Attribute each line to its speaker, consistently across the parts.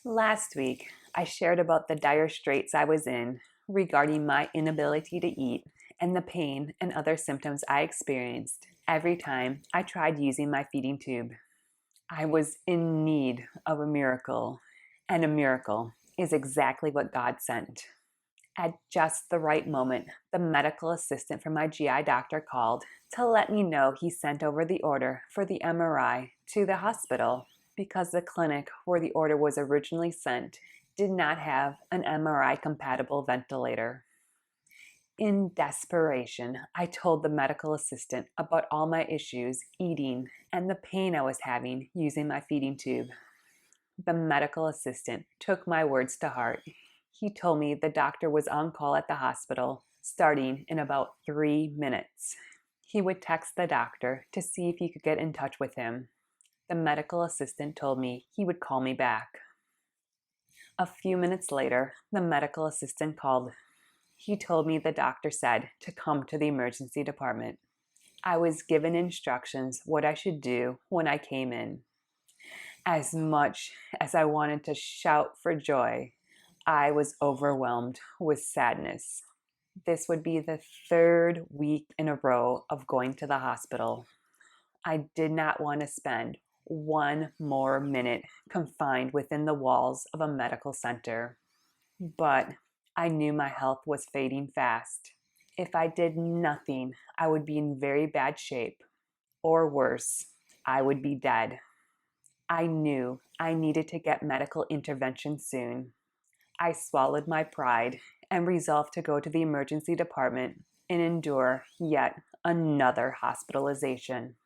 Speaker 1: Last week, I shared about the dire straits I was in regarding my inability to eat and the pain and other symptoms I experienced every time I tried using my feeding tube. I was in need of a miracle, and a miracle is exactly what God sent. At just the right moment, the medical assistant from my GI doctor called to let me know he sent over the order for the MRI to the hospital because the clinic where the order was originally sent did not have an MRI compatible ventilator. In desperation, I told the medical assistant about all my issues eating and the pain I was having using my feeding tube. The medical assistant took my words to heart. He told me the doctor was on call at the hospital starting in about 3 minutes. He would text the doctor to see if he could get in touch with him. The medical assistant told me he would call me back. A few minutes later, the medical assistant called. He told me the doctor said to come to the emergency department. I was given instructions what I should do when I came in. As much as I wanted to shout for joy, I was overwhelmed with sadness. This would be the third week in a row of going to the hospital. I did not want to spend one more minute confined within the walls of a medical center. But I knew my health was fading fast. If I did nothing, I would be in very bad shape. Or worse, I would be dead. I knew I needed to get medical intervention soon. I swallowed my pride and resolved to go to the emergency department and endure yet another hospitalization.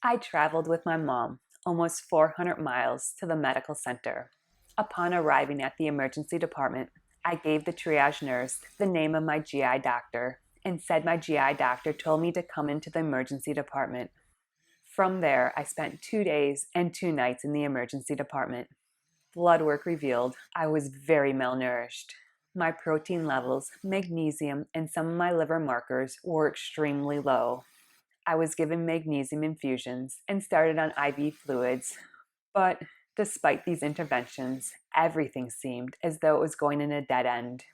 Speaker 1: I traveled with my mom almost 400 miles to the medical center. Upon arriving at the emergency department, I gave the triage nurse the name of my GI doctor and said my GI doctor told me to come into the emergency department. From there, I spent 2 days and 2 nights in the emergency department. Blood work revealed I was very malnourished. My protein levels, magnesium, and some of my liver markers were extremely low. I was given magnesium infusions and started on IV fluids, but despite these interventions, everything seemed as though it was going in a dead end.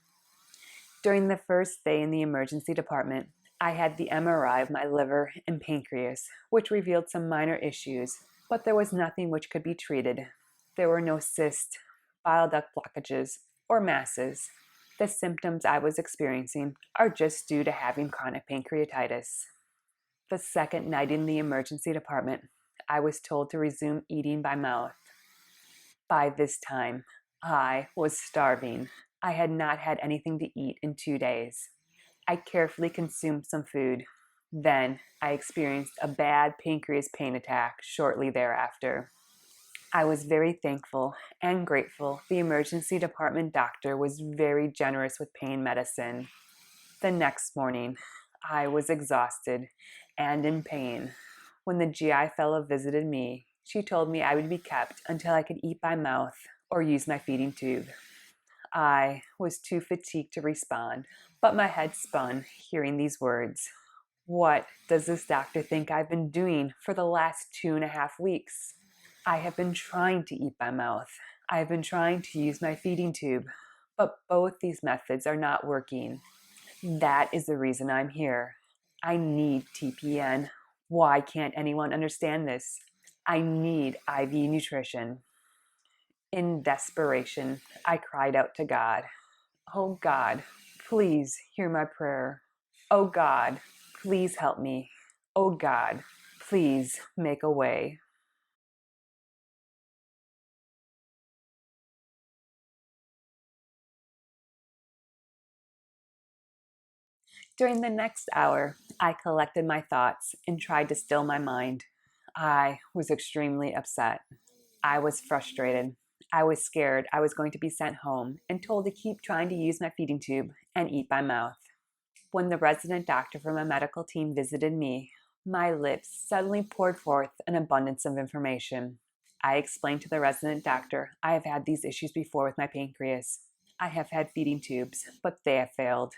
Speaker 1: During the first day in the emergency department, I had the MRI of my liver and pancreas, which revealed some minor issues, but there was nothing which could be treated. There were no cysts, bile duct blockages, or masses. The symptoms I was experiencing are just due to having chronic pancreatitis. The second night in the emergency department, I was told to resume eating by mouth. By this time, I was starving. I had not had anything to eat in 2 days. I carefully consumed some food. Then I experienced a bad pancreas pain attack shortly thereafter. I was very thankful and grateful the emergency department doctor was very generous with pain medicine. The next morning, I was exhausted and in pain. When the GI fellow visited me, she told me I would be kept until I could eat by mouth or use my feeding tube. I was too fatigued to respond, but my head spun hearing these words. What does this doctor think I've been doing for the last 2.5 weeks? I have been trying to eat by mouth. I have been trying to use my feeding tube, but both these methods are not working. That is the reason I'm here. I need TPN. Why can't anyone understand this? I need IV nutrition. In desperation, I cried out to God. Oh God, please hear my prayer. Oh God, please help me. Oh God, please make a way. During the next hour, I collected my thoughts and tried to still my mind. I was extremely upset. I was frustrated. I was scared I was going to be sent home and told to keep trying to use my feeding tube and eat by mouth. When the resident doctor from my medical team visited me, my lips suddenly poured forth an abundance of information. I explained to the resident doctor I have had these issues before with my pancreas. I have had feeding tubes, but they have failed.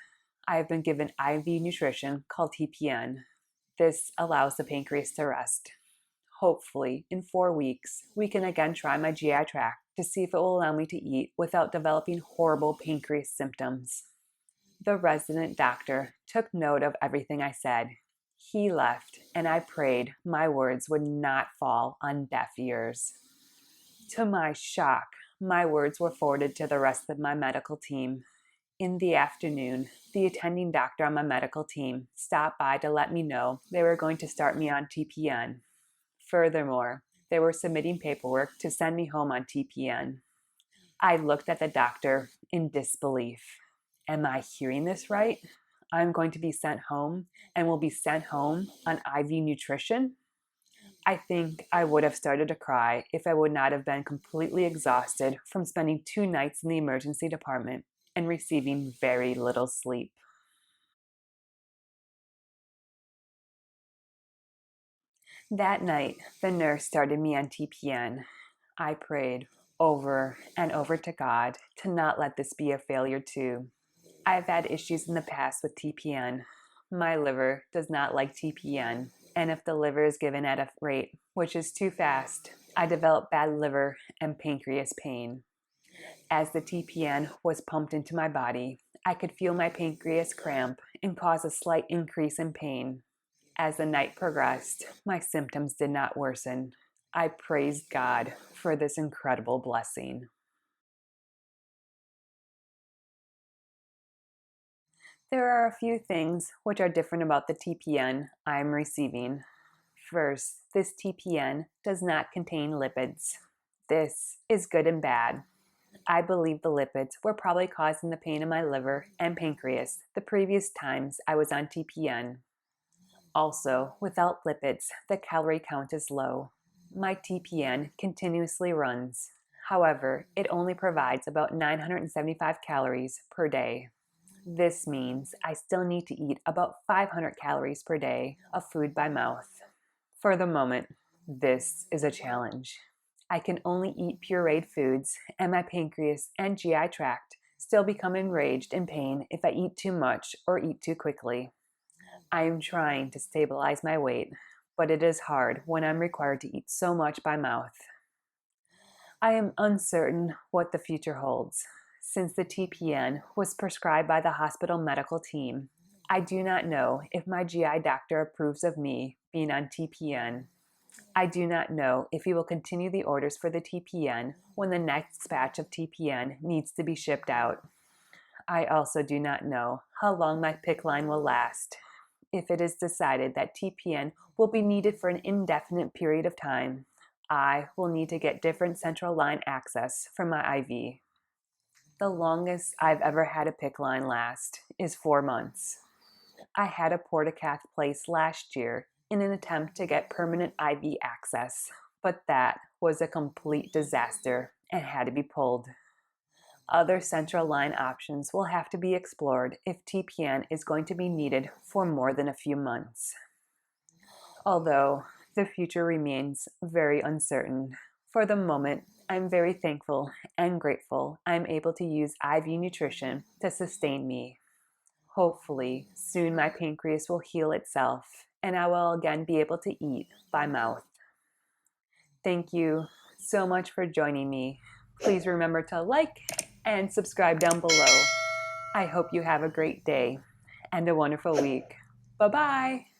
Speaker 1: I have been given IV nutrition called TPN. This allows the pancreas to rest. Hopefully, in 4 weeks, we can again try my GI tract to see if it will allow me to eat without developing horrible pancreas symptoms. The resident doctor took note of everything I said. He left, and I prayed my words would not fall on deaf ears. To my shock, my words were forwarded to the rest of my medical team. In the afternoon, the attending doctor on my medical team stopped by to let me know they were going to start me on TPN. Furthermore, they were submitting paperwork to send me home on TPN. I looked at the doctor in disbelief. Am I hearing this right? I'm going to be sent home and will be sent home on IV nutrition? I think I would have started to cry if I would not have been completely exhausted from spending 2 nights in the emergency department and receiving very little sleep. That night, the nurse started me on TPN. I prayed over and over to God to not let this be a failure too. I've had issues in the past with TPN. My liver does not like TPN, and if the liver is given at a rate which is too fast, I develop bad liver and pancreas pain. As the TPN was pumped into my body, I could feel my pancreas cramp and cause a slight increase in pain. As the night progressed, my symptoms did not worsen. I praised God for this incredible blessing. There are a few things which are different about the TPN I am receiving. First, this TPN does not contain lipids. This is good and bad. I believe the lipids were probably causing the pain in my liver and pancreas the previous times I was on TPN. Also, without lipids, the calorie count is low. My TPN continuously runs. However, it only provides about 975 calories per day. This means I still need to eat about 500 calories per day of food by mouth. For the moment, this is a challenge. I can only eat pureed foods, and my pancreas and GI tract still become enraged in pain if I eat too much or eat too quickly. I am trying to stabilize my weight, but it is hard when I'm required to eat so much by mouth. I am uncertain what the future holds. Since the TPN was prescribed by the hospital medical team, I do not know if my GI doctor approves of me being on TPN. I do not know if he will continue the orders for the TPN when the next batch of TPN needs to be shipped out. I also do not know how long my PICC line will last. If it is decided that TPN will be needed for an indefinite period of time, I will need to get different central line access for my IV. The longest I've ever had a PICC line last is 4 months. I had a portacath placed last year in an attempt to get permanent IV access, but that was a complete disaster and had to be pulled. Other central line options will have to be explored if TPN is going to be needed for more than a few months. Although the future remains very uncertain, for the moment, I'm very thankful and grateful I'm able to use IV nutrition to sustain me. Hopefully, soon my pancreas will heal itself and I will again be able to eat by mouth. Thank you so much for joining me. Please remember to like and subscribe down below. I hope you have a great day and a wonderful week. Bye-bye.